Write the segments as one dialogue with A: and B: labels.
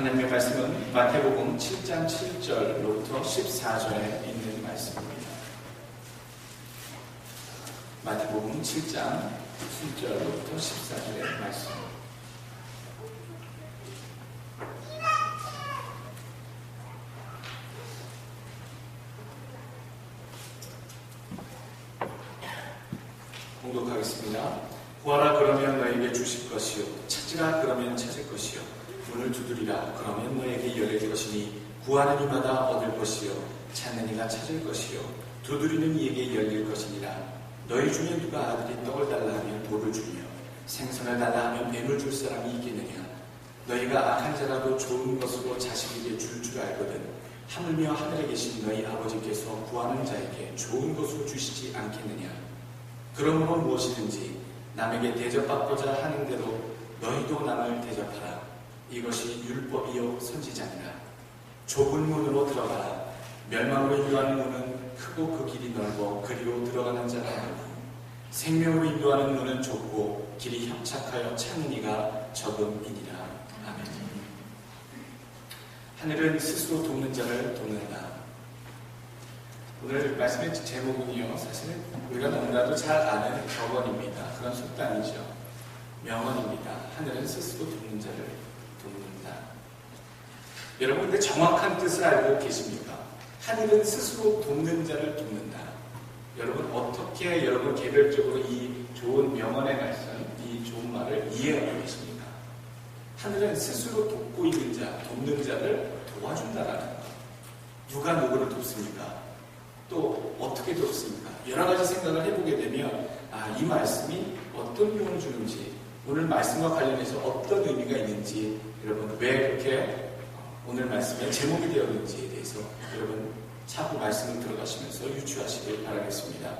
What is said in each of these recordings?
A: 하나님의 말씀은 마태복음 7장 7절로부터 14절에 있는 말씀입니다. 마태복음 7장 7절로부터 14절의 말씀. 공독하겠습니다. 구하라 그러면 너에게 주실 것이요, 찾으라 그러면 찾을 것이요, 문을 두드리라 그러면 너에게 열릴 것이니, 구하는 이마다 얻을 것이요, 찾는 이가 찾을 것이요, 두드리는 이에게 열릴 것이니라. 너희 중에 누가 아들이 떡을 달라 하면 돌을 주며, 생선을 달라 하면 뱀을 줄 사람이 있겠느냐? 너희가 악한 자라도 좋은 것으로 자식에게 줄 줄 알거든 하물며 하늘에 계신 너희 아버지께서 구하는 자에게 좋은 것을 주시지 않겠느냐? 그러므로 무엇이든지 남에게 대접받고자 하는 대로 너희도 남을 대접하라. 이것이 율법이요 선지자니라. 좁은 문으로 들어가라. 멸망으로 인도하는 문은 크고 그 길이 넓어 그리로 들어가는 자가 많고, 생명으로 인도하는 문은 좁고 길이 협착하여 찾는 이가 적음이니라. 아멘. 하늘은 스스로 돕는 자를 돕는다. 오늘 말씀의 제목은요, 사실은 우리가 너무나도 잘 아는 격언입니다. 그런 속담이죠. 명언입니다. 하늘은 스스로 돕는 자를 돕는다. 여러분, 근데 정확한 뜻을 알고 계십니까? 하늘은 스스로 돕는 자를 돕는다. 여러분, 어떻게 여러분 개별적으로 이 좋은 명언의 말씀, 이 좋은 말을 이해하고 계십니까? 하늘은 스스로 돕고 있는 자, 돕는 자를 도와준다라는 것. 누가 누구를 돕습니까? 또 어떻게 돕습니까? 여러 가지 생각을 해보게 되면 이 말씀이 어떤 유언을 주는지, 오늘 말씀과 관련해서 어떤 의미가 있는지, 여러분 왜 그렇게 오늘 말씀의 제목이 되었는지에 대해서 여러분 차후 말씀을 들어가시면서 유추하시길 바라겠습니다.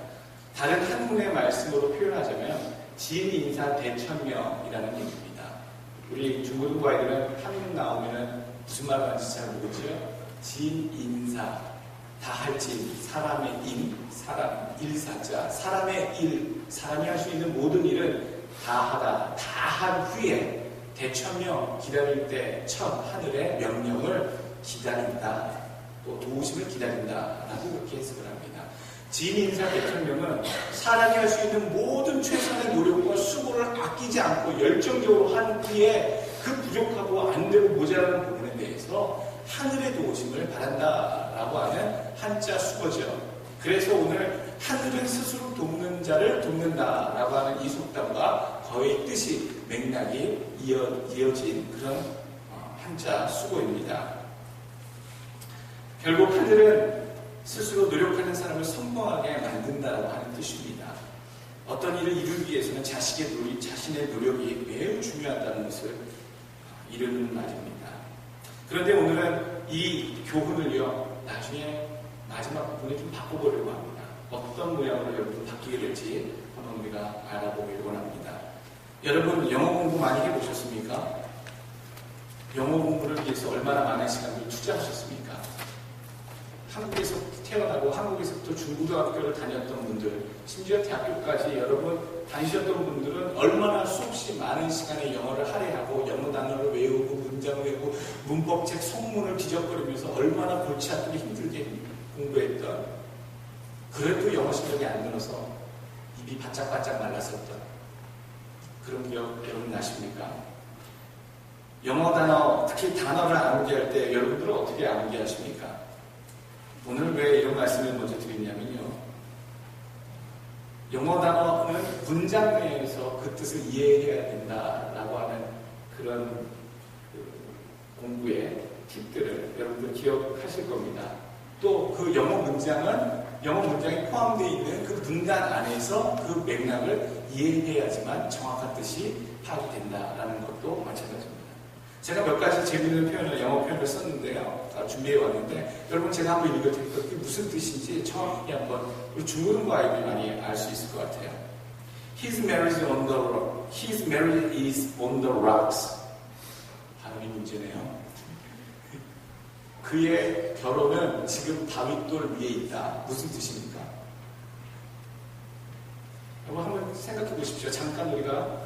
A: 다른 한문의 말씀으로 표현하자면 진인사 대천명이라는 얘기입니다. 우리 중고등부 아이들은 한문 나오면 무슨 말을 하는지 잘 모르죠? 진인사, 다할진, 사람의 인, 사람, 일사자, 사람의 일, 사람이 할 수 있는 모든 일은 다하다, 다한 후에 대천명, 기다릴 때 첫 하늘의 명령을 기다린다, 또 도우심을 기다린다라고 그렇게 해석을 합니다. 진인사 대천명은 사람이 할 수 있는 모든 최선의 노력과 수고를 아끼지 않고 열정적으로 한 후에 그 부족하고 안 되고 모자라는 부분에 대해서 하늘의 도우심을 바란다라고 하는 한자 수거죠. 그래서 오늘 하늘은 스스로 돕는 자를 돕는다라고 하는 이 속담과 거의 뜻이 맥락이 이어진 그런 한자 수고입니다. 결국 하늘은 스스로 노력하는 사람을 성공하게 만든다라고 하는 뜻입니다. 어떤 일을 이루기 위해서는 자신의 노력이 매우 중요하다는 것을 이루는 말입니다. 그런데 오늘은 이 교훈을요, 나중에 마지막 부분에 좀 바꿔보려고 합니다. 어떤 모양으로 여러분 바뀌게 될지 한번 우리가 알아보길 원합니다. 여러분 영어 공부 많이 해보셨습니까? 영어 공부를 위해서 얼마나 많은 시간을 투자하셨습니까? 한국에서 태어나고 한국에서부터 중고등학교를 다녔던 분들, 심지어 대학교까지 여러분 다니셨던 분들은 얼마나 수없이 많은 시간에 영어를 할애하고 영어 단어를 외우고 문장을 외우고 문법책 속문을 뒤적거리면서 얼마나 골치 아프게 힘들게 공부했던, 그래도 영어 실력이 안 늘어서 입이 바짝바짝 말랐었던 그런 기억 여러분 나십니까? 영어 단어, 특히 단어를 암기할 때 여러분들은 어떻게 암기하십니까? 오늘 왜 이런 말씀을 먼저 드리냐면요, 영어 단어는 문장 내에서 그 뜻을 이해해야 된다라고 하는 그런 공부의 팁들을 여러분들 기억하실 겁니다. 또 그 영어 문장에 포함되어 있는 그 문단 안에서 그 맥락을 이해해야지만 정확한 뜻이 파악이 된다라는 것도 마찬가지입니다. 제가 몇 가지 재미있는 표현을, 영어 표현을 썼는데요. 준비해 왔는데, 여러분 제가 한번 읽어드릴게요. 그게 무슨 뜻인지 정확히 한번 우리 중고등부 아이들이 많이 알 수 있을 것 같아요. His marriage is on the rocks. 발음이 문제네요. 그의 결혼은 지금 바윗돌 위에 있다. 무슨 뜻입니까? 여러분 한번 생각해 보십시오. 잠깐 우리가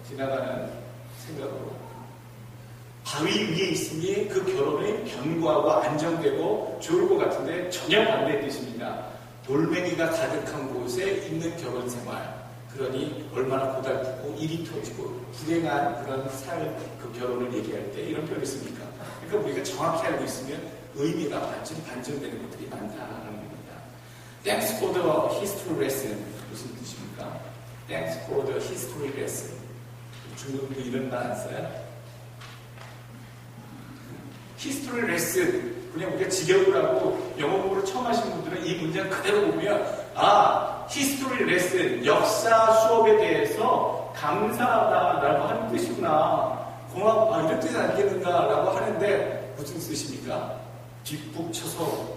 A: 지나가는 생각으로. 바위 위에 있으니 그 결혼이 견고하고 안정되고 좋을 것 같은데 전혀 반대의 뜻입니다. 돌멩이가 가득한 곳에 있는 결혼 생활, 그러니 얼마나 고달프고 일이 터지고 불행한 그런 그 결혼을 얘기할 때 이런 표현을 씁니까? 그러니까 우리가 정확히 알고 있으면 의미가 완전히 반전되는 것들이 많다는 겁니다. Thanks for the history lesson. 무슨 뜻입니까? Thanks for the history lesson. 중국도 이런 말 안 써요? History lesson. 그냥 우리가 직역을 하고 영어 공부를 처음 하시는 분들은 이 문장 그대로 보면 history lesson, 역사 수업에 대해서 감사하다라고 하는 뜻이구나. 이런 뜻이 아니겠는가라고 하는데 무슨 뜻입니까? 뒷북쳐서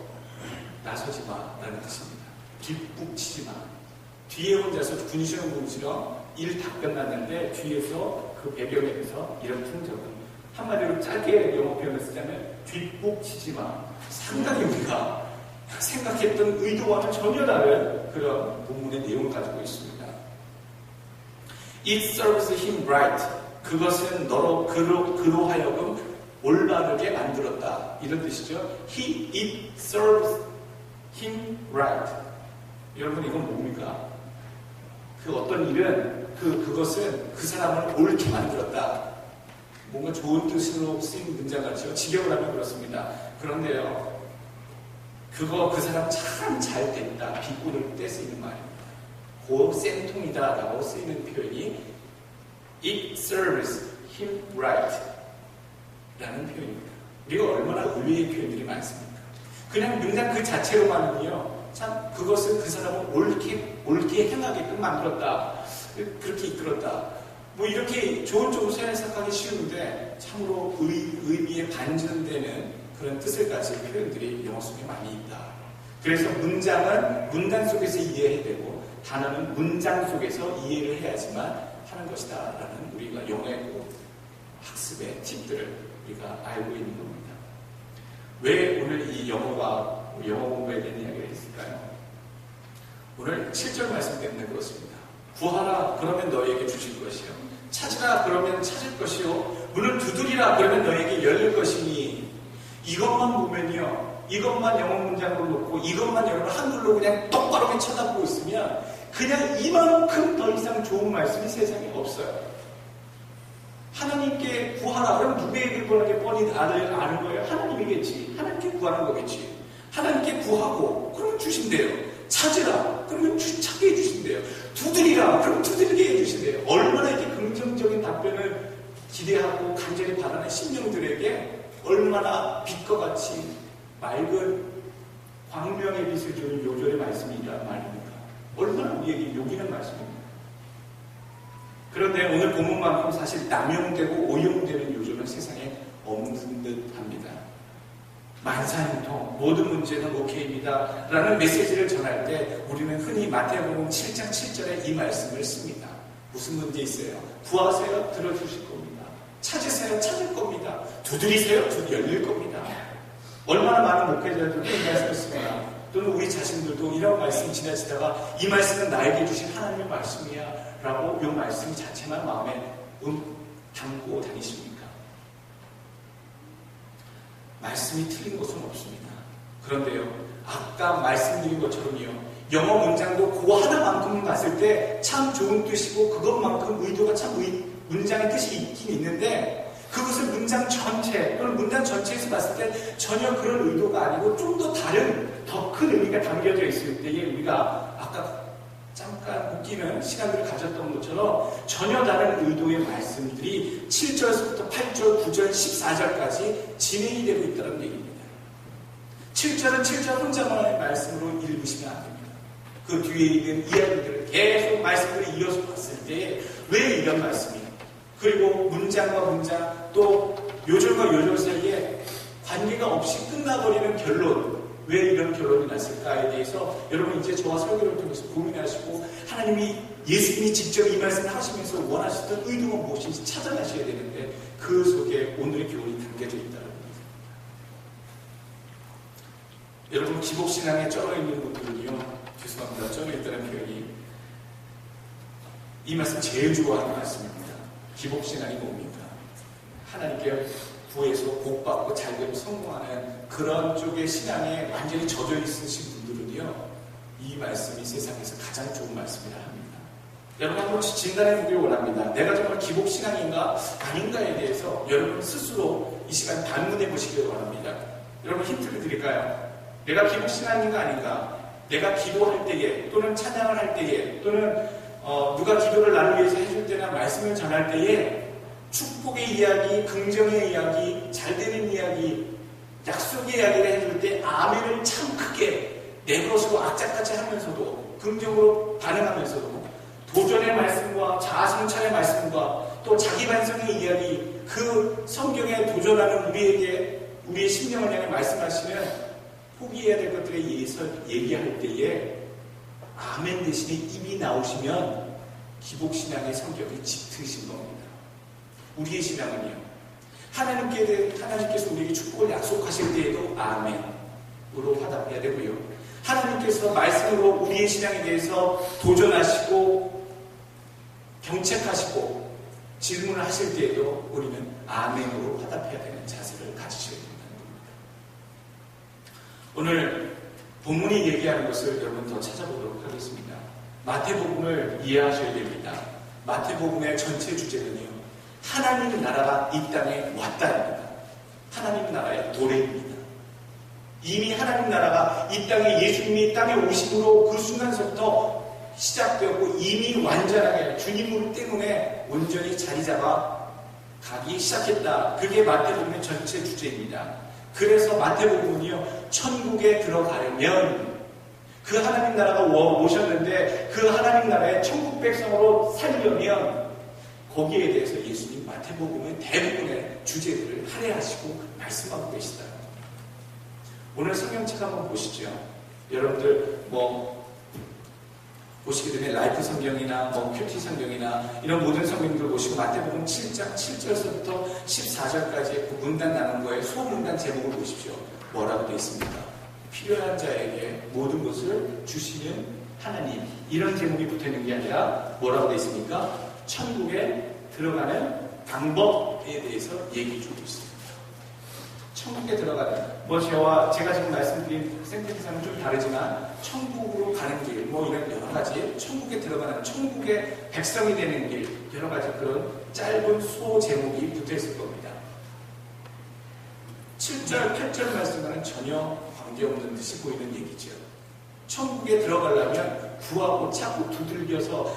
A: 나서지 마라는 뜻입니다. 뒷북치지 마. 뒤에 혼자서 군시렁군시렁 일 다 끝났는데 뒤에서 그 배경에서 이런 풍적은 한마디로 짧게 영어 표현을 쓰자면 뒷북치지 마. 상당히 우리가 생각했던 의도와는 전혀 다른 그런 본문의 내용을 가지고 있습니다. It serves him right. 그것은 그로 하여금 올바르게 만들었다. 이런 뜻이죠. It serves him right. 여러분 이건 뭡니까? 그 어떤 일은 그것은 그 사람을 옳게 만들었다. 뭔가 좋은 뜻으로 쓰인 문장 같죠. 직역을 하면 그렇습니다. 그런데요. 그 사람 참 잘 됐다. 비꼬는 때 쓰이는 말입니다. 고 쌤통이다라고 쓰이는 표현이 It serves him right 라는 표현입니다. 우리가 얼마나 의외의 표현들이 많습니까? 그냥 문장 그 자체로만은요. 참 그것은 그 사람을 옳게 행하게끔 만들었다. 그렇게 이끌었다. 뭐 이렇게 좋은 쪽으로 해석하기 쉬운데 참으로 의미에 반전되는 그런 뜻을 가진 표현들이 영어 속에 많이 있다. 그래서 문장은 문단 속에서 이해해야 되고 단어는 문장 속에서 이해를 해야지만 하는 것이다 라는 우리가 영어의 학습의 팁들을 우리가 알고 있는 겁니다. 왜 오늘 이 영어 공부에 대한 이야기를 했을까요? 오늘 7절 말씀 때문에 그렇습니다. 구하라 그러면 너에게 주실 것이요 찾으라 그러면 찾을 것이요 문을 두드리라 그러면 너에게 열릴 것이니 이것만 보면요 이것만 영어 문장으로 놓고 이것만 여러분 한글로 그냥 똑바로 쳐다보고 있으면 그냥 이만큼 더 이상 좋은 말씀이 세상에 없어요. 하나님께 구하라 그러면 누구에게 구하는 게 뻔히 아는 거예요? 하나님이겠지. 하나님께 구하는 거겠지. 하나님께 구하고 그러면 주신대요. 찾으라 그러면 찾게 해주신대요. 두드리라 그러면 두드리게 해주신대요. 얼마나 이렇게 긍정적인 답변을 기대하고 간절히 바라는 심령들에게 얼마나 빛과 같이 맑은 광명의 빛을 주는 요절의 말씀이란 말입니까? 얼마나 우리에게 요기는 말씀입니다. 그런데 오늘 본문만큼 사실 남용되고 오용되는 요절은 세상에 없는 듯합니다. 만사형통 모든 문제는 오케이입니다 라는 메시지를 전할 때 우리는 흔히 마태복음 7장 7절에 이 말씀을 씁니다. 무슨 문제 있어요? 구하세요? 들어주실 겁니다. 찾으세요? 찾을 겁니다. 두드리세요? 열릴 겁니다. 얼마나 많은 목회자들도 이 말씀을 씁니다. 또는 우리 자신들도 이런 말씀 지나치다가 이 말씀은 나에게 주신 하나님의 말씀이야 라고 이 말씀 자체만 마음에 담고 다니십니까? 말씀이 틀린 것은 없습니다. 그런데요, 아까 말씀드린 것처럼요, 영어 문장도 그 하나만큼 봤을 때 참 좋은 뜻이고 그것만큼 의도가 참 문장의 뜻이 있긴 있는데 그것을 문장 전체 또는 문장 전체에서 봤을 때 전혀 그런 의도가 아니고 좀 더 다른 더 큰 의미가 담겨져 있을 때에 우리가 아까 잠깐 웃기는 시간들을 가졌던 것처럼 전혀 다른 의도의 말씀들이 7절에서부터 8절, 9절, 14절까지 진행이 되고 있다는 얘기입니다. 7절은 7절 혼자만의 말씀으로 읽으시면 안 됩니다. 그 뒤에 있는 이야기들을 계속 말씀을 이어서 봤을 때 왜 이런 말씀이 그리고 문장과 문장 또 요절과 요절 사이에 관계가 없이 끝나버리는 결론 왜 이런 결론이 났을까에 대해서 여러분 이제 저와 설교를 통해서 고민하시고 하나님이 예수님이 직접 이 말씀을 하시면서 원하셨던 의도가 무엇인지 찾아가셔야 되는데 그 속에 오늘의 교훈이 담겨져 있다는 겁니다. 여러분 기복신앙에 쩔어있는 분들은요 죄송합니다. 쩔어있다는 표현이 이 말씀 제일 좋아하는 말씀입니다. 기복신앙이 뭡니까? 하나님께 구해서 복받고 잘 되고 성공하는 그런 쪽의 신앙에 완전히 젖어 있으신 분들은요, 이 말씀이 세상에서 가장 좋은 말씀이라 합니다. 여러분 한번 진단해 보길 원합니다. 내가 정말 기복신앙인가 아닌가에 대해서 여러분 스스로 이 시간 반문해 보시길 원합니다. 여러분 힌트를 드릴까요? 내가 기복신앙인가 아닌가? 내가 기도할 때에 또는 찬양을 할 때에 또는 누가 기도를 나를 위해서 해줄 때나 말씀을 전할 때에 축복의 이야기, 긍정의 이야기, 잘되는 이야기, 약속의 이야기를 해줄 때 아멘을 참 크게 내 것으로 악착같이 하면서도 긍정으로 반응하면서도 도전의 말씀과 자아성찰의 말씀과 또 자기 반성의 이야기, 그 성경에 도전하는 우리의 심령을 향해 말씀하시는 포기해야 될 것들에 의해서 얘기할 때에 아멘 대신에 입이 나오시면 기복신앙의 성격이 짙으신 겁니다. 우리의 신앙은요, 하나님께서 우리에게 축복을 약속하실 때에도 아멘으로 화답해야 되고요, 하나님께서 말씀으로 우리의 신앙에 대해서 도전하시고 경책하시고 질문을 하실 때에도 우리는 아멘으로 화답해야 되는 자세를 가지셔야 된다는 겁니다. 오늘 본문이 얘기하는 것을 여러분 더 찾아보도록 하겠습니다. 마태복음을 이해하셔야 됩니다. 마태복음의 전체 주제는요, 하나님 나라가 이 땅에 왔다입니다. 하나님 나라의 도래입니다. 이미 하나님 나라가 이 땅에 예수님이 땅에 오심으로 그 순간서부터 시작되었고 이미 완전하게 주님 때문에 온전히 자리 잡아 가기 시작했다. 그게 마태복음의 전체 주제입니다. 그래서 마태복음은요, 천국에 들어가려면 그 하나님 나라가 오셨는데 그 하나님 나라의 천국 백성으로 살려면 거기에 대해서 예수님 마태복음의 대부분의 주제들을 할애하시고 말씀하고 계시다. 오늘 성경책 한번 보시죠. 여러분들 보시게 되면 라이프 성경이나 큐티 성경이나 이런 모든 성경들을 보시고 마태복음 7장 7절서부터 14절까지의 그 문단 나눈 거에 소문단 제목을 보십시오. 뭐라고 되어 있습니까? 필요한 자에게 모든 것을 주시는 하나님. 이런 제목이 붙어있는 게 아니라 뭐라고 되어 있습니까? 천국에 들어가는 방법에 대해서 얘기 주고 있습니다. 천국에 들어가는, 제가 지금 말씀드린 생태계상은 좀 다르지만 천국으로 가는 길, 이런 여러 가지, 천국에 들어가는, 천국의 백성이 되는 길, 여러 가지 그런 짧은 소 제목이 붙어 있을 겁니다. 7절, 8절 말씀과는 전혀 관계없는 듯이 보이는 얘기죠. 천국에 들어가려면 구하고 찾고 두들겨서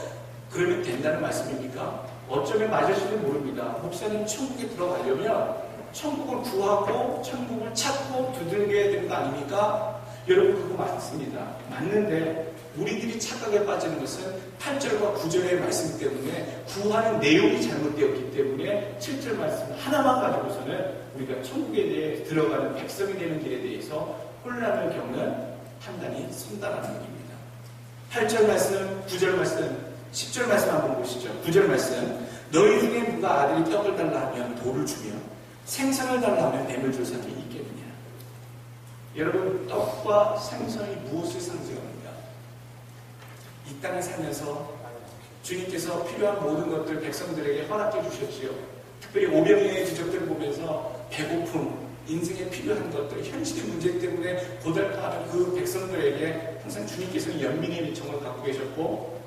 A: 그러면 된다는 말씀입니까? 어쩌면 맞을지도 모릅니다. 목사님, 천국에 들어가려면 천국을 구하고 천국을 찾고 두들겨야 되는 거 아닙니까? 여러분, 그거 맞습니다. 맞는데 우리들이 착각에 빠지는 것은 8절과 9절의 말씀 때문에 구하는 내용이 잘못되었기 때문에 7절 말씀 하나만 가지고서는 우리가 천국에 대해 들어가는 백성이 되는 길에 대해서 혼란을 겪는 판단이 선다라는 얘기입니다. 8절 말씀, 9절 말씀, 10절 말씀 한번 보시죠. 9절 말씀, 너희 중에 누가 아들이 떡을 달라 하면 돌을 주며 생선을 달라 하면 뱀을 줄 사람이 있겠느냐. 여러분, 떡과 생선이 무엇을 상징합니까? 이 땅에 살면서 주님께서 필요한 모든 것들 백성들에게 허락해 주셨지요. 특별히 오병이어의 기적들을 보면서 배고픔, 인생에 필요한 것들, 현실의 문제 때문에 고달파하는 그 백성들에게 항상 주님께서는 연민의 미청을 갖고 계셨고,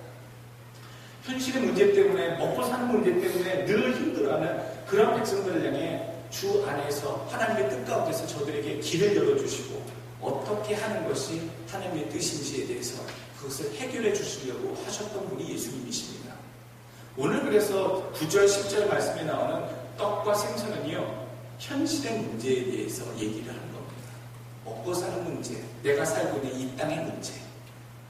A: 현실의 문제 때문에, 먹고 사는 문제 때문에 늘 힘들어하는 그런 백성들을 향해 주 안에서 하나님의 뜻 가운데서 저들에게 길을 열어주시고 어떻게 하는 것이 하나님의 뜻인지에 대해서 그것을 해결해 주시려고 하셨던 분이 예수님이십니다. 오늘 그래서 9절, 10절 말씀에 나오는 떡과 생선은요, 현실의 문제에 대해서 얘기를 하는 겁니다. 먹고 사는 문제, 내가 살고 있는 이 땅의 문제,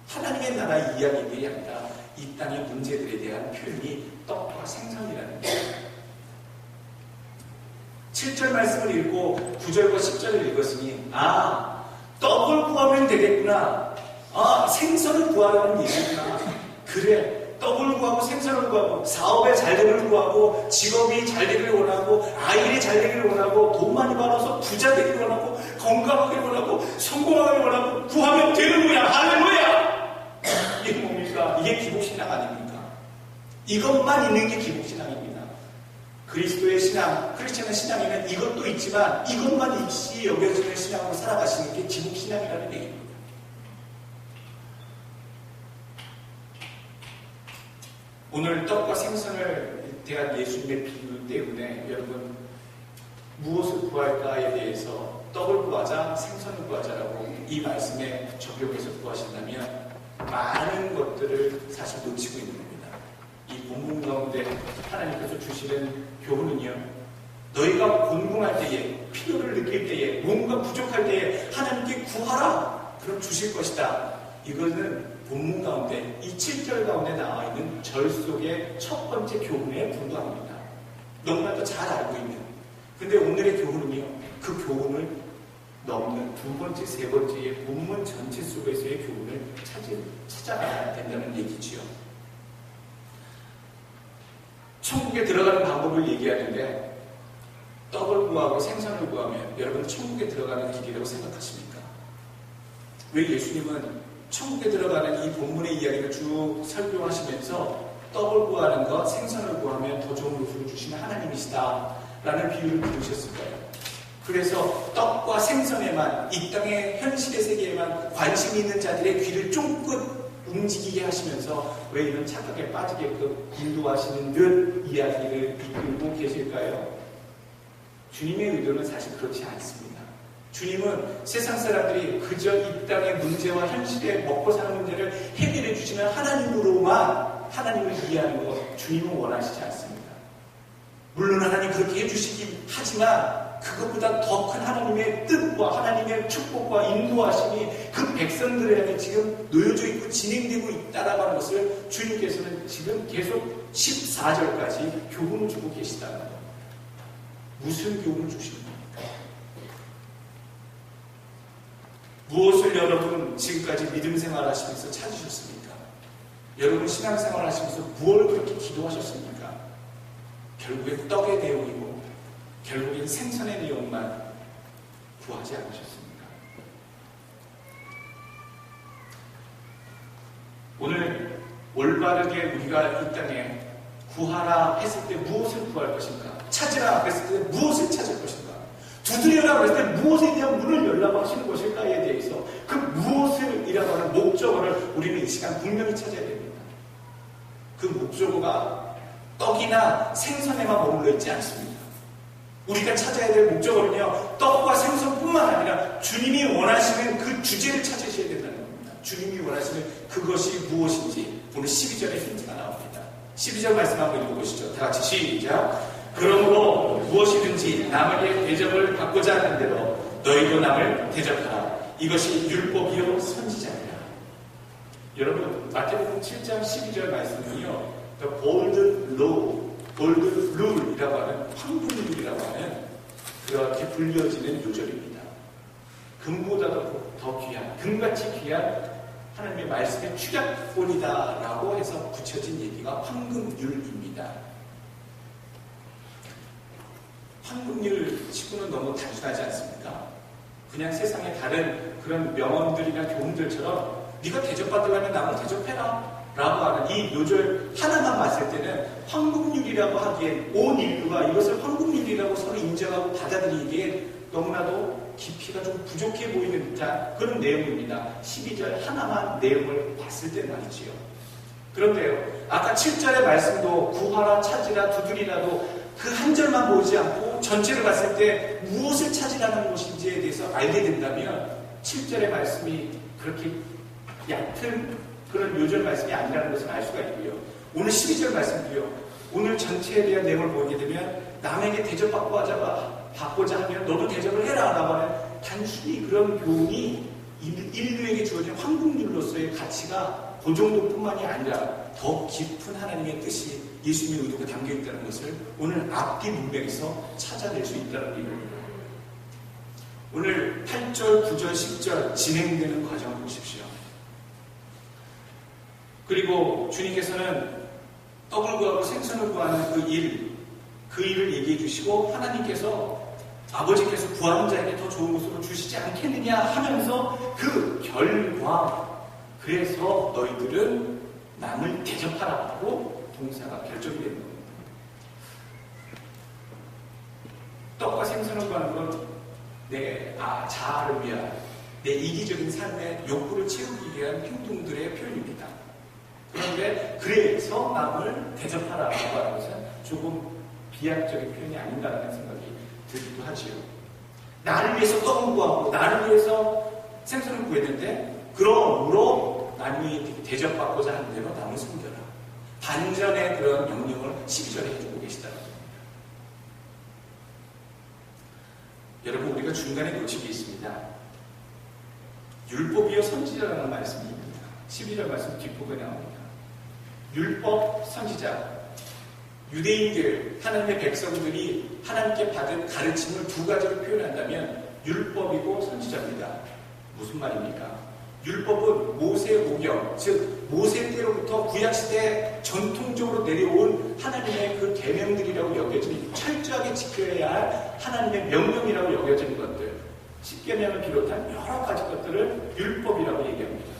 A: 하나님의 나라 이야기들이 아니라 이 땅의 문제들에 대한 표현이 떡과 생선이라는 거예요. 7절 말씀을 읽고 9절과 10절을 읽었으니 떡을 구하면 되겠구나. 생선을 구하라는 얘기구나. 그래, 떡을 구하고 생선을 구하고 사업에 잘 되기를 구하고 직업이 잘 되기를 원하고 아이들이 잘 되기를 원하고 돈 많이 벌어서 부자 되기를 원하고 건강하기를 원하고 성공하기를 원하고 구하면 되는 거야. 할렐루야! 이게 뭡니까? 이게 기복신앙 아닙니까? 이것만 있는 게 기복신앙입니다. 그리스도의 신앙, 크리스천의 신앙에는 이것도 있지만 이것만 입시 여겨지는 신앙으로 살아가시는 게 기복신앙이라는 얘기입니다. 오늘 떡과 생선을 대한 예수님의 비유 때문에 여러분 무엇을 구할까에 대해서 떡을 구하자, 생선을 구하자라고 이 말씀에 적용해서 구하신다면 많은 것들을 사실 놓치고 있는 겁니다. 이 본문 가운데 하나님께서 주시는 교훈은요, 너희가 곤궁할 때에, 필요를 느낄 때에, 뭔가 부족할 때에 하나님께 구하라! 그럼 주실 것이다. 이거는 본문 가운데 이 7절 가운데 나와 있는 절 속의 첫 번째 교훈에 불과합니다. 너무나도 잘 알고 있는. 근데 오늘의 교훈은요, 그 교훈을 넘는 두 번째, 세 번째의 본문 전체 속에서의 교훈을 찾아가야 된다는 얘기지요. 천국에 들어가는 방법을 얘기하는데 떡을 구하고 생선을 구하면 여러분 천국에 들어가는 길이라고 생각하십니까? 왜 예수님은 천국에 들어가는 이 본문의 이야기를 쭉 설교하시면서 떡을 구하는 것, 생선을 구하면 더 좋은 것을 주시는 하나님이시다 라는 비유를 들으셨을까요? 그래서 떡과 생선에만, 이 땅의 현실의 세계에만 관심이 있는 자들의 귀를 쫑긋 움직이게 하시면서 왜 이런 착각에 빠지게끔 인도하시는 듯 이야기를 이끌고 계실까요? 주님의 의도는 사실 그렇지 않습니다. 주님은 세상 사람들이 그저 이 땅의 문제와 현실의 먹고 사는 문제를 해결해 주시는 하나님으로만 하나님을 이해하는 것, 주님은 원하시지 않습니다. 물론 하나님 그렇게 해주시긴 하지만 그것보다 더 큰 하나님의 뜻과 하나님의 축복과 인도하심이 그 백성들을 향해 지금 놓여져 있고 진행되고 있다라고 하는 것을 주님께서는 지금 계속 14절까지 교훈을 주고 계시다는 겁니다. 무슨 교훈을 주시는 겁니까? 무엇을 여러분 지금까지 믿음 생활 하시면서 찾으셨습니까? 여러분 신앙 생활 하시면서 무엇을 그렇게 기도하셨습니까? 결국엔 떡의 내용이고 결국엔 생선의 내용만 구하지 않으셨습니까? 오늘 올바르게 우리가 이 땅에 구하라 했을 때 무엇을 구할 것인가? 찾으라 했을 때 무엇을 찾을 것인가? 두드려라 했을 때 무엇에 대한 문을 열라고 하시는 것일까에 대해서 그 무엇을이라고 하는 목적어를 우리는 이 시간 분명히 찾아야 됩니다. 그 목적어가 떡이나 생선에만 머물러 있지 않습니다. 우리가 찾아야 될 목적어는요, 떡과 생선뿐만 아니라 주님이 원하시는 그 주제를 찾으셔야 된다는 겁니다. 주님이 원하시는 그것이 무엇인지 오늘 12절에 힌트가 나옵니다. 12절 말씀 한번 읽어보시죠. 다 같이 시작. 그러므로 무엇이든지 남에게 대접을 받고자 하는 대로 너희도 남을 대접하라. 이것이 율법이요 선지자니라. 여러분 마태복음 7장 12절 말씀은요, The Golden Law, Golden Rule이라고 하는 황금률이라고 하는 그렇게 불려지는 요절입니다. 금보다도 더 귀한, 금같이 귀한 하나님의 말씀의 축약본이다라고 해서 붙여진 얘기가 황금률입니다. 황금률 치고는 너무 단순하지 않습니까? 그냥 세상의 다른 그런 명언들이나 교훈들처럼 네가 대접받으려면 남을 대접해라 라고 하는 이 요절 하나만 봤을 때는 황금률이라고 하기엔 온 인류가 이것을 황금률이라고 서로 인정하고 받아들이기에 너무나도 깊이가 좀 부족해 보이는 듯한 그런 내용입니다. 12절 하나만 내용을 봤을 때 말이지요. 그런데요, 아까 7절의 말씀도 구하라, 찾으라, 두드리라도 그 한 절만 보지 않고 전체를 봤을 때 무엇을 찾으라는 것인지에 대해서 알게 된다면 7절의 말씀이 그렇게 얕은 그런 요절 말씀이 아니라는 것을 알 수가 있고요. 오늘 12절 말씀도요, 오늘 전체에 대한 내용을 보게 되면 남에게 대접받고자 하면 너도 대접을 해라 라고 하는 단순히 그런 교훈이 인류에게 주어진 황금률로서의 가치가 그 정도뿐만이 아니라 더 깊은 하나님의 뜻이 예수님의 의도가 담겨있다는 것을 오늘 앞뒤 문맥에서 찾아낼 수 있다는 의미입니다. 오늘 8절, 9절, 10절 진행되는 과정을 보십시오. 그리고 주님께서는 떡을 구하고 생선을 구하는 그 일을 얘기해 주시고 하나님께서 아버지께서 구하는 자에게 더 좋은 것으로 주시지 않겠느냐 하면서 그 결과 그래서 너희들은 남을 대접하라고 동사가 결정이 되는 겁니다. 떡과 생선을 구하는 건 내 자아를 위한 내 이기적인 삶의 욕구를 채우기 위한 행동들의 표현입니다. 그런데 그래서 남을 대접하라고 하는 것은 조금 비약적인 표현이 아닌가라는 생각이 들기도 하지요. 나를 위해서 떡을 구하고 나를 위해서 생선을 구했는데 그러므로 남이 대접받고자 하는 대로 남을 섬겨라. 반전의 그런 명령을 12절에 해주고 계시다는 겁니다. 여러분, 우리가 중간에 놓친 게 있습니다. 율법이요 선지자라는 말씀입니다. 12절 말씀 뒷부분에 나옵니다. 율법, 선지자. 유대인들, 하나님의 백성들이 하나님께 받은 가르침을 두 가지로 표현한다면 율법이고 선지자입니다. 무슨 말입니까? 율법은 모세 오경, 즉 모세 때로부터 구약시대에 전통적으로 내려온 하나님의 그 계명들이라고 여겨지는, 철저하게 지켜야 할 하나님의 명령이라고 여겨지는 것들, 십계명을 비롯한 여러 가지 것들을 율법이라고 얘기합니다.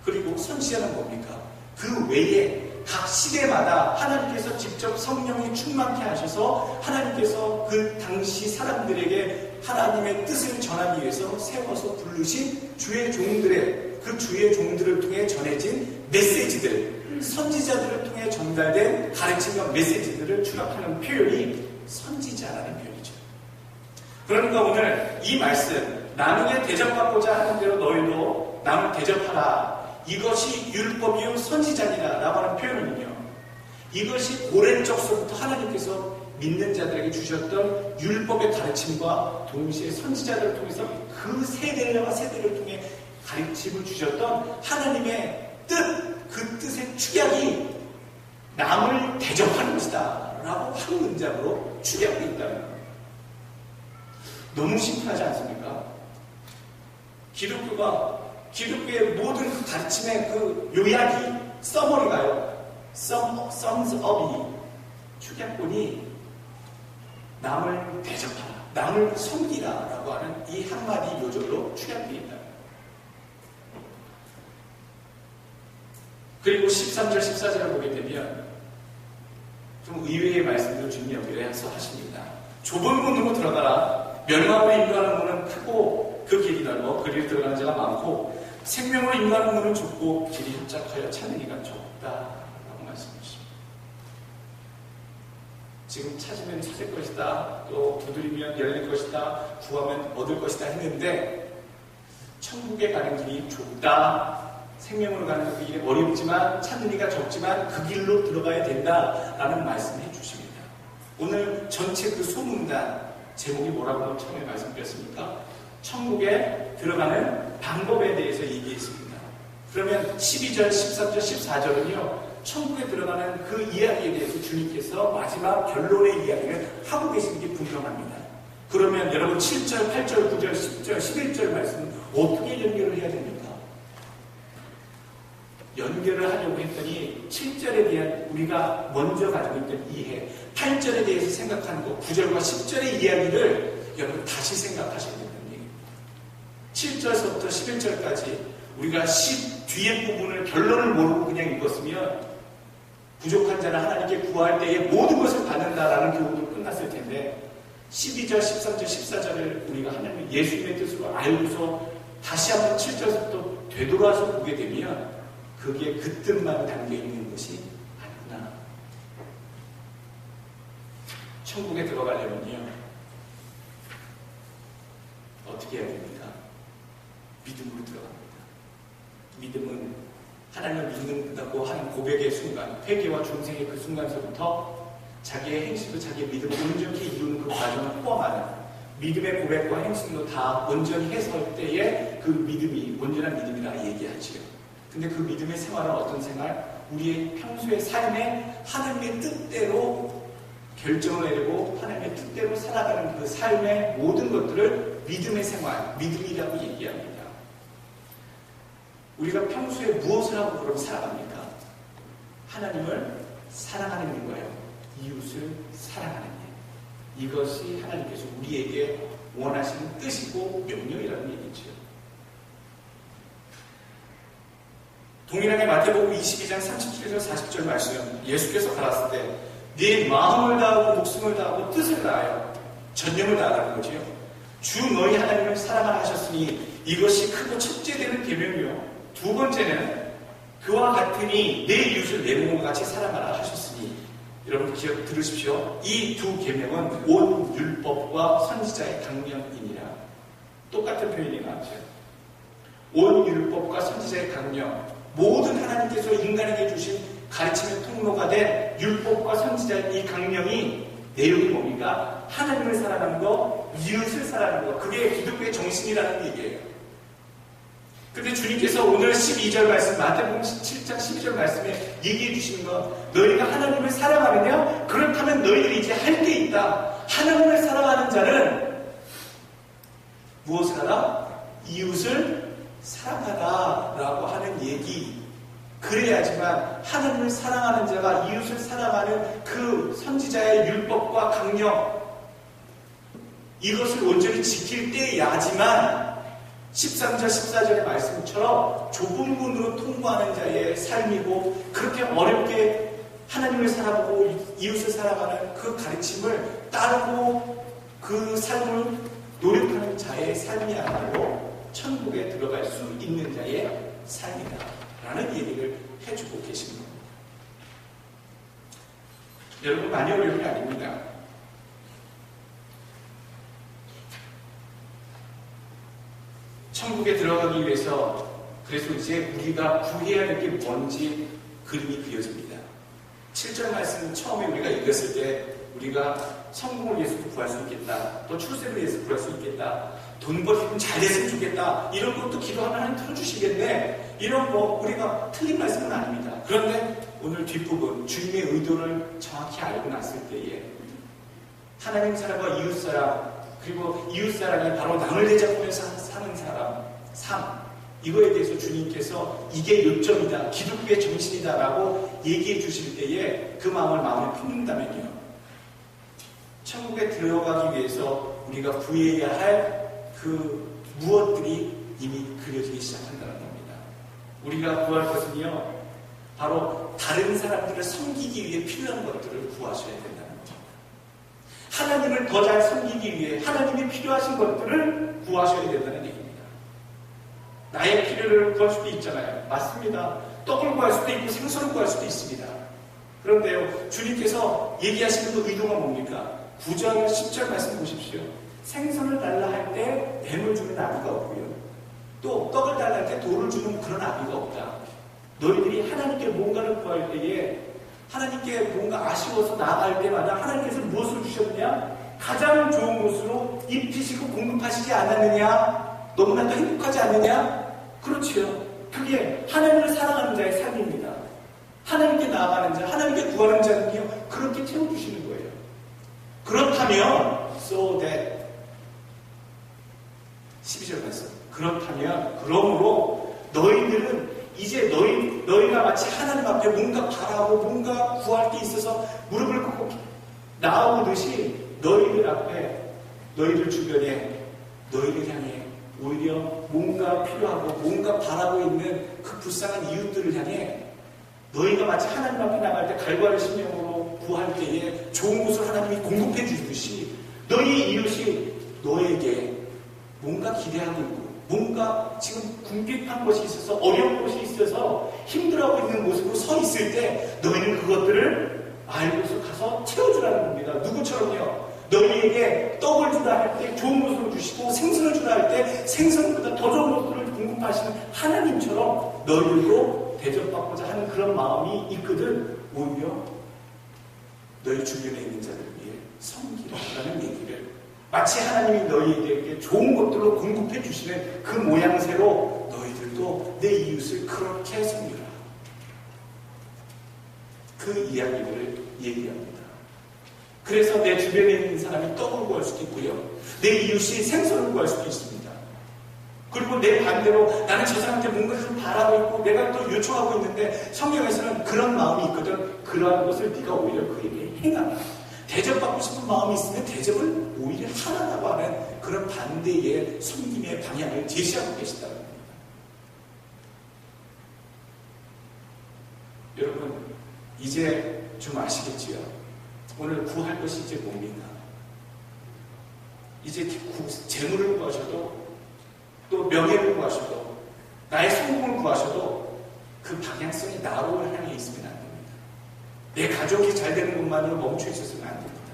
A: 그리고 선지자는 뭡니까? 그 외에 각 시대마다 하나님께서 직접 성령이 충만케 하셔서 하나님께서 그 당시 사람들에게 하나님의 뜻을 전하기 위해서 세워서 부르신 주의 종들의, 그 주의 종들을 통해 전해진 메시지들, 선지자들을 통해 전달된 가르침과 메시지들을 추락하는 표현이 선지자라는 표현이죠. 그러니까 오늘 이 말씀, 남에게 대접받고자 하는 대로 너희도 남을 대접하라, 이것이 율법이요 선지자니라 라고 하는 표현은요, 이것이 오랜 적서부터 하나님께서 믿는 자들에게 주셨던 율법의 가르침과 동시에 선지자들을 통해서 그 세대와 세대를 통해 가르침을 주셨던 하나님의 뜻, 그 뜻의 축약이 남을 대접하는 것이다 라고 한 문장으로 축약되어 있다는 겁니다. 너무 심플하지 않습니까? 기독교의 모든 그 가르침의 그 요약이, 서머리가요, sums up이, 축약본이 남을 대접하라, 남을 섬기라 라고 하는 이 한마디 요절로 축약되어 있다. 그리고 13절, 14절을 보게 되면 좀 의외의 말씀도 주님 여기서 하십니다. 좁은 문으로 들어가라. 멸망으로 인도하는 문은 크고 그 길이 넓어 그리로 들어가는 자가 많고 생명으로 인도하는 문은 좁고 길이 협착하여 찾는 이가 좁다라고 말씀해 주십니다. 지금 찾으면 찾을 것이다, 또 두드리면 열릴 것이다, 구하면 얻을 것이다 했는데 천국에 가는 길이 좁다, 생명으로 가는 그 길이 어렵지만 찾는 이가 적지만 그 길로 들어가야 된다라는 말씀을 해주십니다. 오늘 전체 그 소문단 제목이 뭐라고 처음에 말씀드렸습니까? 천국에 들어가는 방법에 대해서 얘기했습니다. 그러면 12절, 13절, 14절은요, 천국에 들어가는 그 이야기에 대해서 주님께서 마지막 결론의 이야기를 하고 계시는 게 분명합니다. 그러면 여러분 7절, 8절, 9절, 10절, 11절 말씀은 어떻게 연결을 해야 됩니까? 연결을 하려고 했더니 7절에 대한 우리가 먼저 가지고 있던 이해, 8절에 대해서 생각하는 것, 9절과 10절의 이야기를 여러분 다시 생각하셔야 된다는 얘기입니다. 7절서부터 11절까지 우리가 10 뒤에 부분을 결론을 모르고 그냥 읽었으면 부족한 자는 하나님께 구할 때에 모든 것을 받는다라는 교훈으로 끝났을 텐데 12절, 13절, 14절을 우리가 하나님의 예수님의 뜻으로 알고서 다시 한번 7절부터 되돌아서 보게 되면 그게 그 뜻만 담겨있는 것이 아니구나. 천국에 들어가려면요, 어떻게 해야 됩니까? 믿음으로 들어갑니다. 믿음은 하나님을 믿는다고 하는 고백의 순간, 회개와 중생의 그 순간서부터 자기의 행실도 자기의 믿음을 온전히 이루는 그 과정을 포함하는 믿음의 고백과 행실도 다 온전히 해서 때에 그 믿음이 온전한 믿음이라 얘기하지요. 근데 그 믿음의 생활은 어떤 생활? 우리의 평소의 삶에 하나님의 뜻대로 결정을 내리고 하나님의 뜻대로 살아가는 그 삶의 모든 것들을 믿음의 생활, 믿음이라고 얘기합니다. 우리가 평소에 무엇을 하고 그럼 살아갑니까? 하나님을 사랑하는 일과요, 이웃을 사랑하는 일. 이것이 하나님께서 우리에게 원하시는 뜻이고 명령이라는 얘기죠. 동일하게 마태복음 22장 37에서 40절 말씀, 예수께서 가라사대 네 마음을 다하고 목숨을 다하고 뜻을 다하여 전념을 다하는 거지요. 주 너희 하나님을 사랑하라 하셨으니 이것이 크고 첫째 되는 계명이요. 두 번째는 그와 같으니 내 이웃을 내 몸과 같이 사랑하라 하셨으니, 여러분 기억 들으십시오. 이 두 계명은 온 율법과 선지자의 강령이니라. 똑같은 표현이 나왔죠. 온 율법과 선지자의 강령, 모든 하나님께서 인간에게 주신 가르침의 통로가 된 율법과 선지자의 이 강령이 내용이 뭡니까? 하나님을 사랑하는 거, 이웃을 사랑하는 거. 그게 기독교의 정신이라는 얘기예요. 근데 주님께서 오늘 12절 말씀, 마태복음 7장 12절 말씀에 얘기해 주시는 건, 너희가 하나님을 사랑하느냐? 그렇다면 너희들이 이제 할 게 있다. 하나님을 사랑하는 자는 무엇을 하라? 이웃을 사랑하라라고 하는 얘기. 그래야지만 하나님을 사랑하는 자가 이웃을 사랑하는 그 선지자의 율법과 강령, 이것을 온전히 지킬 때야지만 13절 14절의 말씀처럼 좁은 문으로 통과하는 자의 삶이고, 그렇게 어렵게 하나님을 사랑하고 이웃을 사랑하는 그 가르침을 따르고 그 삶을 노력하는 자의 삶이야말로 천국에 들어갈 수 있는 자의 삶이다 라는 얘기를 해주고 계신 겁니다. 여러분, 많이 어려운 게 아닙니다. 천국에 들어가기 위해서, 그래서 이제 우리가 구해야 될 게 뭔지 그림이 그려집니다. 7절 말씀 처음에 우리가 읽었을 때 우리가 성공을 위해서 구할 수 있겠다, 또 출세를 위해서 구할 수 있겠다, 돈 벌이면 잘 됐으면 좋겠다, 이런 것도 기도하면 하나님 틀어주시겠네, 이런 우리가 틀린 말씀은 아닙니다. 그런데 오늘 뒷부분, 주님의 의도를 정확히 알고 났을 때에 하나님 사랑과 이웃 사랑, 그리고 이웃 사랑이 바로 남을 대접하면서 사는 사람, 삶, 이거에 대해서 주님께서 이게 요점이다, 기독교의 정신이다라고 얘기해 주실 때에 그 마음에 품는다면요, 천국에 들어가기 위해서 우리가 구해야 할 그 무엇들이 이미 그려지기 시작한다는 겁니다. 우리가 구할 것은요, 바로 다른 사람들을 섬기기 위해 필요한 것들을 구하셔야 된다는 겁니다. 하나님을 더 잘 섬기기 위해 하나님이 필요하신 것들을 구하셔야 된다는 얘기입니다. 나의 필요를 구할 수도 있잖아요. 맞습니다. 떡을 구할 수도 있고 생선을 구할 수도 있습니다. 그런데요, 주님께서 얘기하시는 그 의도가 뭡니까? 9절, 10절 말씀 보십시오. 생선을 달라 할 때 뱀을 주는 아비가 없고요, 또 떡을 달라 할 때 돌을 주는 그런 아비가 없다. 너희들이 하나님께 뭔가를 구할 때에, 하나님께 뭔가 아쉬워서 나아갈 때마다 하나님께서 무엇을 주셨느냐? 가장 좋은 곳으로 입히시고 공급하시지 않았느냐? 너무나도 행복하지 않느냐? 그렇지요. 그게 하나님을 사랑하는 자의 삶입니다. 하나님께 나아가는 자, 하나님께 구하는 자는요, 그렇게 채워주시는 거예요. 그렇다면 so that 12절 말씀, 그렇다면, 그러므로 너희들은 이제 너희가 마치 하나님 앞에 뭔가 바라고 뭔가 구할 게 있어서 무릎을 꿇고 나오듯이 너희들 앞에, 너희들 주변에, 너희를 향해 오히려 뭔가 필요하고 뭔가 바라고 있는 그 불쌍한 이웃들을 향해 너희가 마치 하나님 앞에 나갈 때 갈과를 심령으로 구할 때에 좋은 곳을 하나님이 공급해 주듯이 너희 이웃이 너에게 뭔가 기대하고 있고, 뭔가 지금 궁핍한 것이 있어서, 어려운 것이 있어서 힘들어하고 있는 모습으로 서 있을 때 너희는 그것들을 알고서 가서 채워주라는 겁니다. 누구처럼요? 너희에게 떡을 주라 할 때 좋은 것으로 주시고, 생선을 주라 할 때 생선보다 더 좋은 것들을 공급하시는 하나님처럼 너희들도 대접받고자 하는 그런 마음이 있거든. 오히려 너희 주변에 있는 자들을 위해 섬기라는 얘기를, 마치 하나님이 너희에게 좋은 것들로 공급해 주시는 그 모양새로 너희들도 내 이웃을 그렇게 섬기라, 그 이야기를 얘기합니다. 그래서 내 주변에 있는 사람이 떡을 구할 수도 있고요, 내 이웃이 생선을 구할 수도 있습니다. 그리고 내 반대로 나는 저 사람한테 뭔가 좀 바라고 있고 내가 또 요청하고 있는데, 성경에서는 그런 마음이 있거든. 그러한 것을 네가 오히려 그에게 행하라. 대접받고 싶은 마음이 있으면 대접을 오히려 하라고 하는 그런 반대의 섬김의 방향을 제시하고 계시다는 겁니다. 여러분, 이제 좀 아시겠지요? 오늘 구할 것이 이제 뭡니까? 이제 재물을 구하셔도 또 명예를 구하셔도 나의 성공을 구하셔도 그 방향성이 나로 향해 있으면 안 됩니다. 내 가족이 잘 되는 것만으로 멈춰 있었으면 안 됩니다.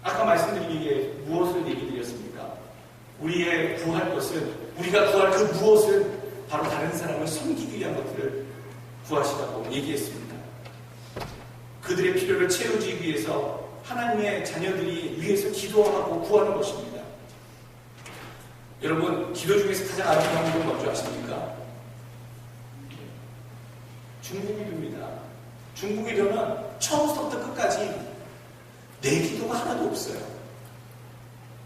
A: 아까 말씀드린 게 무엇을 얘기 드렸습니까? 우리의 구할 것은, 우리가 구할 그 무엇은 바로 다른 사람을 섬기기 위한 것들을 구하시라고 얘기했습니다. 그들의 필요를 채워주기 위해서 하나님의 자녀들이 위해서 기도하고 구하는 것입니다. 여러분, 기도 중에서 가장 아름다운 건 뭔지 아십니까? 중보기도입니다. 중보기도는 처음부터 끝까지 내 기도가 하나도 없어요.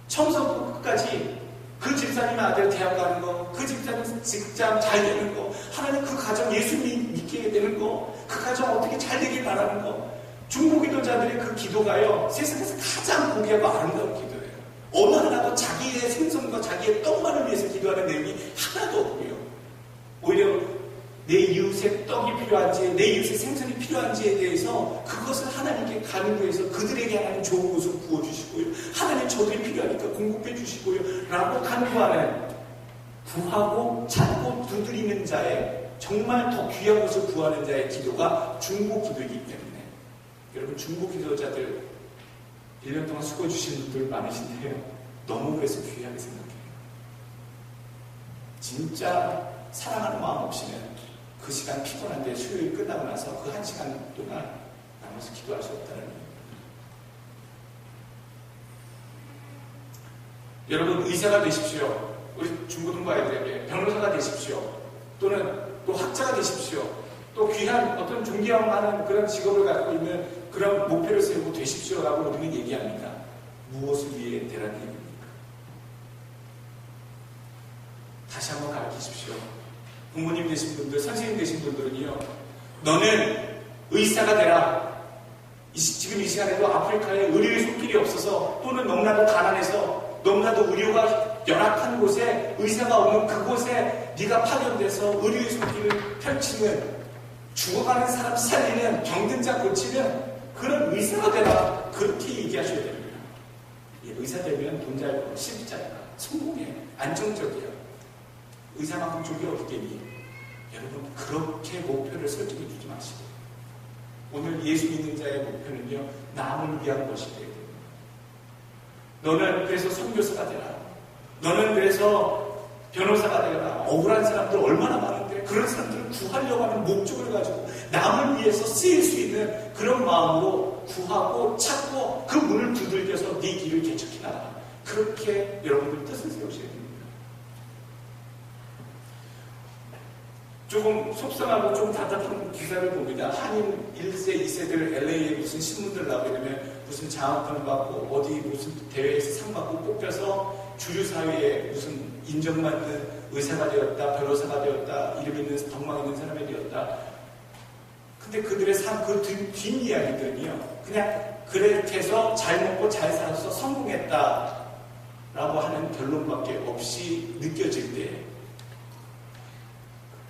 A: 처음부터 끝까지 그 집사님 아들 대학 가는 거, 그 집사님 직장 잘 되는 거, 하나님 그 가정 예수 믿게 되는 거, 그 가정 어떻게 잘 되길 바라는 거. 중보기도자들의 그 기도가요, 세상에서 가장 고귀하고 아름다운 기도예요. 어느 하나도 자기의 생선과 자기의 떡만을 위해서 기도하는 내용이 하나도 없고요. 오히려 내 이웃의 떡이 필요한지, 내 이웃의 생선이 필요한지에 대해서 그것을 하나님께 간구해서 그들에게 하나님 좋은 것을 부어주시고요. 하나님 저들이 필요하니까 공급해 주시고요. 라고 간구하는, 구하고 찾고 두드리는 자의, 정말 더 귀한 것을 구하는 자의 기도가 중보기도이기 때문에, 여러분, 중보기도자들 1년 동안 수고해 주신 분들 많으신데요. 너무 그래서 귀하게 생각해요. 진짜 사랑하는 마음 없이는 그 시간 피곤한데 수요일 끝나고 나서 그 1시간 동안 남아서 기도할 수 없다는 얘기입니다. 여러분, 의사가 되십시오. 우리 중고등부 아이들에게 변호사가 되십시오. 또는 또 학자가 되십시오. 또 귀한 어떤 존경하는 그런 직업을 갖고 있는 그런 목표를 세우고 되십시오라고 우리는 얘기합니다. 무엇을 위해 되라는 얘기입니까? 다시 한번 가르치십시오. 부모님 되신 분들, 선생님 되신 분들은요, 너는 의사가 되라. 지금 이 시간에도 아프리카에 의료의 손길이 없어서, 또는 너무나도 가난해서, 너무나도 의료가 열악한 곳에, 의사가 없는 그곳에 네가 파견돼서 의료의 손길을 펼치는, 죽어가는 사람 살리는, 병든 자 고치는 그런 의사가 되라. 그렇게 얘기하셔야 됩니다. 의사 되면 돈 잘 벌고 실자니까 성공해, 안정적이야. 의사만큼 족이 없겠니? 여러분, 그렇게 목표를 설정해 주지 마시고, 오늘 예수 믿는 자의 목표는요, 남을 위한 것이 되어야 됩니다. 너는 그래서 선교사가 되라. 너는 그래서 변호사가 되라. 억울한 사람들 얼마나 많은데, 그런 사람들을 구하려고 하는 목적을 가지고 남을 위해서 쓰일 수 있는 그런 마음으로 구하고 찾고 그 문을 두들겨서 네 길을 개척해 나가라. 그렇게 여러분들 뜻을 세우셔야 됩니다. 조금 속상하고 좀 답답한 기사를 봅니다. 한인 1세, 2세들 LA에 무슨 신문들 나오게 되면 무슨 장학금 받고 어디 무슨 대회에서 상 받고 뽑혀서 주류사회에 무슨 인정받는 의사가 되었다, 변호사가 되었다, 이름 있는 덕망 있는 사람이 되었다. 근데 그들의 삶, 그 뒷이야기들은요, 그냥 그렇게 해서 잘 먹고 잘 살아서 성공했다 라고 하는 결론밖에 없이 느껴질 때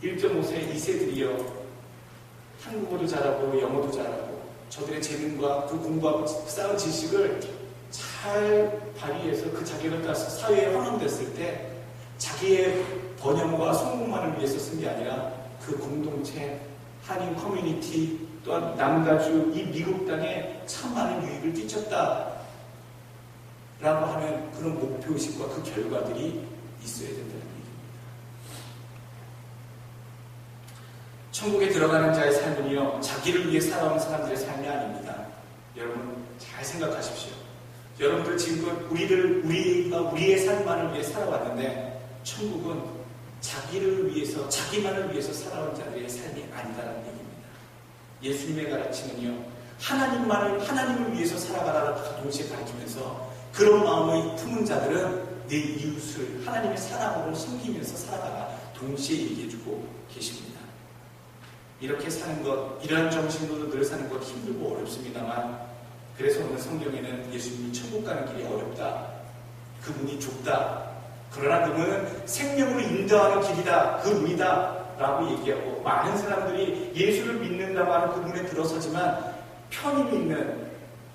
A: 1.5세, 2세들이요, 한국어도 잘하고 영어도 잘하고 저들의 재능과 그 공부하고 쌓은 지식을 잘 발휘해서 그 자격을 따서 사회에 환원됐을 때 자기의 번영과 성공만을 위해서 쓴 게 아니라 그 공동체, 한인 커뮤니티, 또한 남가주, 이 미국 땅에 참 많은 유익을 끼쳤다 라고 하는 그런 목표의식과 그 결과들이 있어야 된다는 얘기입니다. 천국에 들어가는 자의 삶은요, 자기를 위해 살아온 사람들의 삶이 아닙니다. 여러분, 잘 생각하십시오. 여러분들 지금 우리가 우리의 삶만을 위해 살아왔는데, 천국은 자기를 위해서, 자기만을 위해서 살아온 자들의 삶이 아니다라는 얘기입니다. 예수님의 가르침은요, 하나님을 위해서 살아가라고 동시에 가르치면서, 그런 마음의 품은 자들은 내 이웃을 하나님의 사랑으로 섬기면서 살아가라 동시에 얘기해주고 계십니다. 이렇게 사는 것, 이러한 정신으로 늘 사는 것 힘들고 어렵습니다만, 그래서 오늘 성경에는 예수님이 천국 가는 길이 어렵다, 그 문이 좁다, 그러나 그 문은 생명으로 인도하는 길이다, 그 문이다 라고 얘기하고, 많은 사람들이 예수를 믿는다고 하는 그 문에 들어서지만 편히 믿는,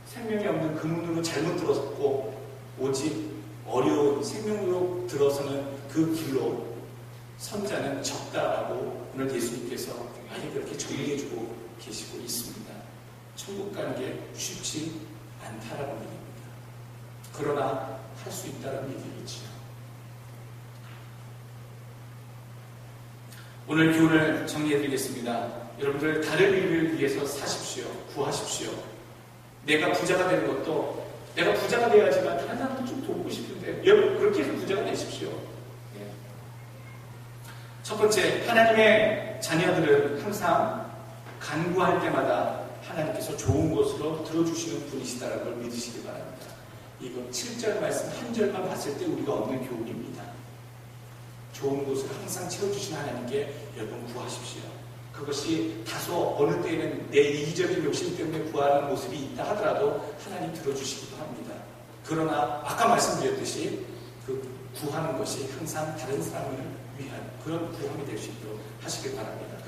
A: 생명이 없는 그 문으로 잘못 들어섰고, 오직 어려운 생명으로 들어서는 그 길로 선자는 적다라고 오늘 예수님께서 아예 그렇게 정리해주고 계시고 있습니다. 천국 가는 게 쉽지 않다라는 얘기입니다. 그러나 할 수 있다는 얘기이지요. 오늘 교훈을 정리해드리겠습니다. 여러분들 다른 일을 위해서 사십시오. 구하십시오. 내가 부자가 되는 것도 내가 부자가 돼야지만 다른 사람도 좀 돕고 싶은데 여러분 그렇게 해서 부자가 되십시오. 예. 첫 번째, 하나님의 자녀들은 항상 간구할 때마다 하나님께서 좋은 것으로 들어주시는 분이시다라는 걸 믿으시기 바랍니다. 이건 7절 말씀 한 절만 봤을 때 우리가 얻는 교훈입니다. 좋은 것을 항상 채워주신 하나님께 여러분 구하십시오. 그것이 다소 어느 때에는 내 이기적인 욕심 때문에 구하는 모습이 있다 하더라도 하나님 들어주시기도 합니다. 그러나 아까 말씀드렸듯이 그 구하는 것이 항상 다른 사람을 위한 그런 구함이 될 수 있도록 하시길 바랍니다.